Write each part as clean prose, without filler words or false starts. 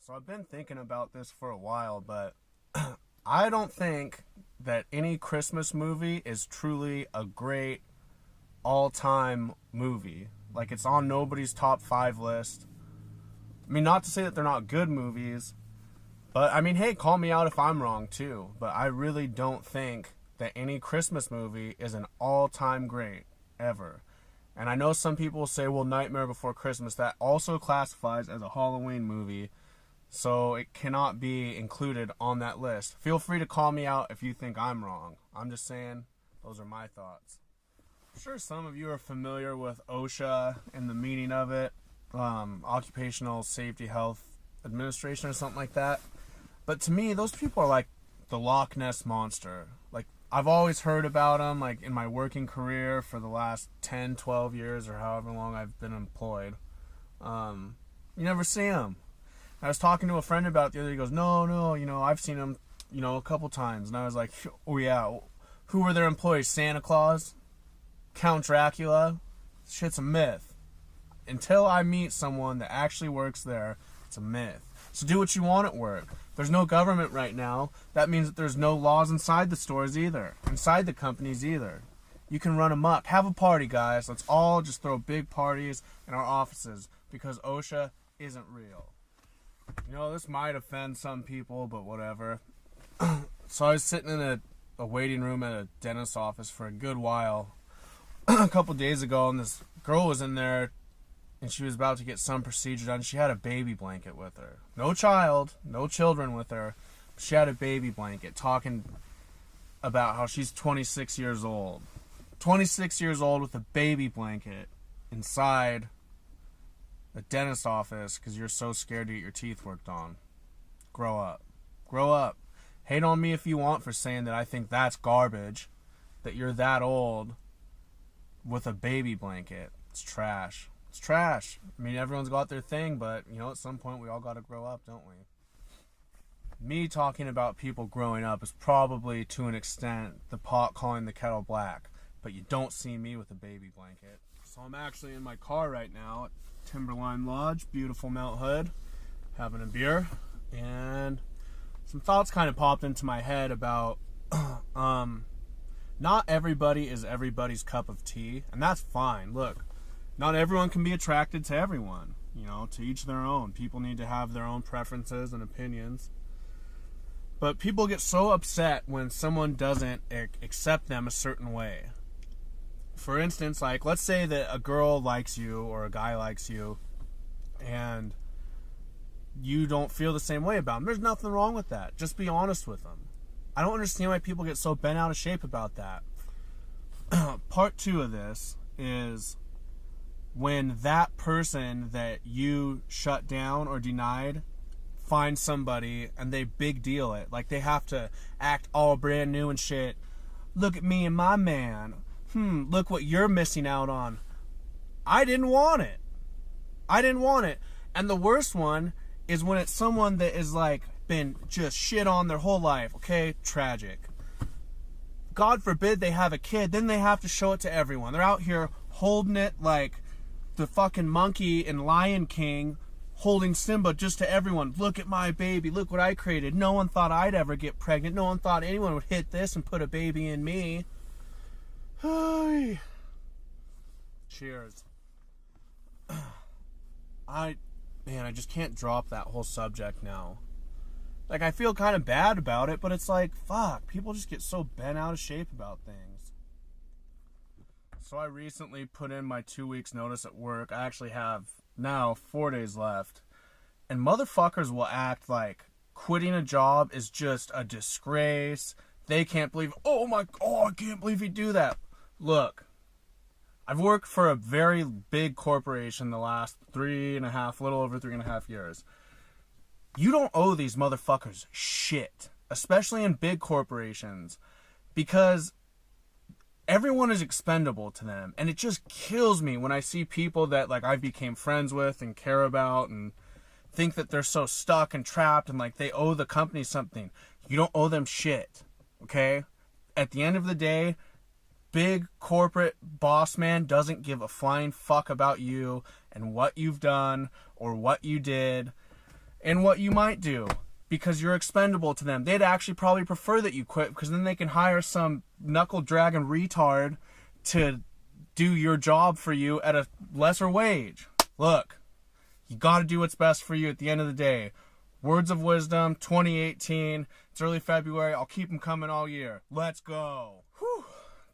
So I've been thinking about this for a while, but I don't think that any Christmas movie is truly a great all-time movie. Like, it's on nobody's top 5 list. I mean, not to say that they're not good movies, but I mean, hey, call me out if I'm wrong too. But I really don't think that any Christmas movie is an all-time great ever. And I know some people say, well, Nightmare Before Christmas, that also classifies as a Halloween movie, so it cannot be included on that list. Feel free to call me out if you think I'm wrong. I'm just saying, those are my thoughts. I'm sure some of you are familiar with OSHA and the meaning of it, Occupational Safety Health Administration or something like that. But to me, those people are like the Loch Ness Monster. Like, I've always heard about them, like, in my working career for the last 10, 12 years or however long I've been employed. You never see them. I was talking to a friend about it the other day. He goes, no, I've seen them, a couple times. And I was like, oh yeah, who were their employees? Santa Claus? Count Dracula? Shit's a myth. Until I meet someone that actually works there, it's a myth. So do what you want at work. There's no government right now. That means that there's no laws inside the stores either. Inside the companies either. You can run amok. Have a party, guys. Let's all just throw big parties in our offices because OSHA isn't real. This might offend some people, but whatever. So I was sitting in a waiting room at a dentist's office for a good while a couple days ago, and this girl was in there, and she was about to get some procedure done. She had a baby blanket with her. No child, no children with her. She had a baby blanket, talking about how she's 26 years old. 26 years old with a baby blanket inside a dentist office because you're so scared to get your teeth worked on. Grow up. Grow up. Hate on me if you want for saying that I think that's garbage, that you're that old with a baby blanket. It's trash. It's trash. I mean, everyone's got their thing, but, at some point we all got to grow up, don't we? Me talking about people growing up is probably, to an extent, the pot calling the kettle black, but you don't see me with a baby blanket. So I'm actually in my car right now at Timberline Lodge, beautiful Mount Hood, having a beer, and some thoughts kind of popped into my head about not everybody is everybody's cup of tea, and that's fine. Look, not everyone can be attracted to everyone, to each their own. People need to have their own preferences and opinions. But people get so upset when someone doesn't accept them a certain way. For instance, like, let's say that a girl likes you or a guy likes you and you don't feel the same way about them. There's nothing wrong with that. Just be honest with them. I don't understand why people get so bent out of shape about that. Part 2 of this is when that person that you shut down or denied finds somebody and they big deal it. Like, they have to act all brand new and shit. Look at me and my man. Look what you're missing out on. I didn't want it. I didn't want it. And the worst one is when it's someone that is like been just shit on their whole life. Okay, tragic. God forbid they have a kid, then they have to show it to everyone. They're out here holding it like the fucking monkey in Lion King, holding Simba just to everyone. Look at my baby. Look what I created. No one thought I'd ever get pregnant. No one thought anyone would hit this and put a baby in me. Cheers. I just can't drop that whole subject now. Like, I feel kind of bad about it, but it's like, fuck, people just get so bent out of shape about things. So I recently put in my 2 weeks notice at work. I actually have now 4 days left. And motherfuckers will act like quitting a job is just a disgrace. They can't believe, I can't believe you do that. Look, I've worked for a very big corporation the last little over 3.5 years. You don't owe these motherfuckers shit, especially in big corporations, because everyone is expendable to them. And it just kills me when I see people that, like, I became friends with and care about and think that they're so stuck and trapped and like they owe the company something. You don't owe them shit, okay? At the end of the day, big corporate boss man doesn't give a flying fuck about you and what you've done or what you did. in what you might do because you're expendable to them. They'd actually probably prefer that you quit because then they can hire some knuckle-dragging retard to do your job for you at a lesser wage. Look, you got to do what's best for you at the end of the day. Words of wisdom, 2018. It's early February. I'll keep them coming all year. Let's go. Whew.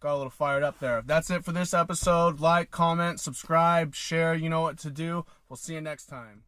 Got a little fired up there. That's it for this episode. Like, comment, subscribe, share. You know what to do. We'll see you next time.